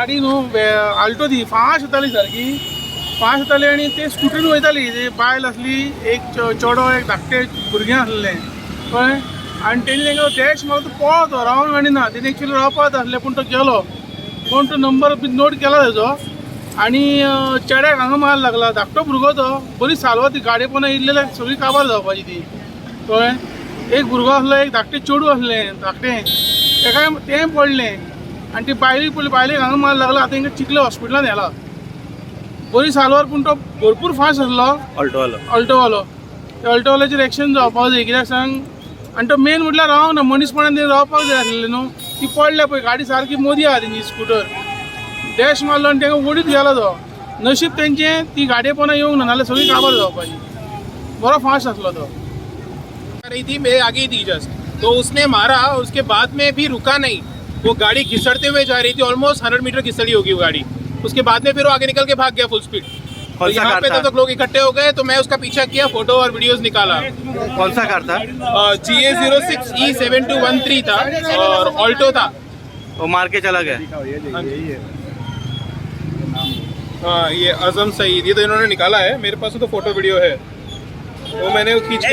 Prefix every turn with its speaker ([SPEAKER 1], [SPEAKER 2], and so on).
[SPEAKER 1] गाडी न्हू आल्टो ती फास्ट येताली सारकी फास्ट येताली आनी ते स्कुटीन वयताली ती बायल असली एक चेडो एक धाकटे भुरगें आसलें कळ्ळें आनी तेणी तांकां डॅश मारलो तो पळो तो रावंक गाणिना तेणी एक्चुली रावपाक आसलें पूण तो गेलो कोण तो नंबर बी नोट केला तेजो आनी चेड्याक हांगा मार लागला धाकटो भुरगो तो बरी सालवा ती गाडी पोंदा इल्लें सगळी काबार जावपाची ती कळ्ळें एक भुरगो आसलो एक धाकटें चेडूं आसलें धाकटें तेका तें पडलें आनी ती बायलेक पडली बायलेक हांगा मार लागला आतां तांकां चिखले हॉस्पिटलांत व्हेला बरी सालवार पूण तो भरपूर फास्ट आसलो ऑल्टोवालो त्या ऑल्टोवाल्याचेर एक्शन जावपाक जाय कित्याक सांग आनी तो मेन म्हटल्यार रावंक ना मनीसपणान तेणी रावपाक जाय आसलें न्हू ती पडल्या पळय गाडी सारकी मदीं आहा तेंची स्कुटर डॅश मारलो आनी तांकां ओडीत गेलो तो नशीब तेंचें ती गाडये पोंदा येवंक ना नाल्यार सगळी काबार जावपाची बरो फास्ट आसलो तो
[SPEAKER 2] रही थी मेरे आगे ही थी जस्ट तो उसने मारा उसके बाद में भी रुका नहीं वो गाड़ी घिसड़ते हुए जा रही थी ऑलमोस्ट 100 मीटर घिसड़ी होगी वो गाड़ी उसके बाद में फिर वो आगे निकल के भाग गया फुल स्पीड तो यहाँ पे तब तक लोग इकट्ठे हो गए तो मैं उसका पीछा किया फोटो और वीडियोस निकाला
[SPEAKER 3] कौन सा कार था?
[SPEAKER 2] GA06E7213 था और ऑल्टो था
[SPEAKER 3] वो मार के चला गया।
[SPEAKER 2] हाँ ये आजम सईद ये तो इन्होंने निकाला है मेरे पास तो फोटो वीडियो है वो मैंने खींच के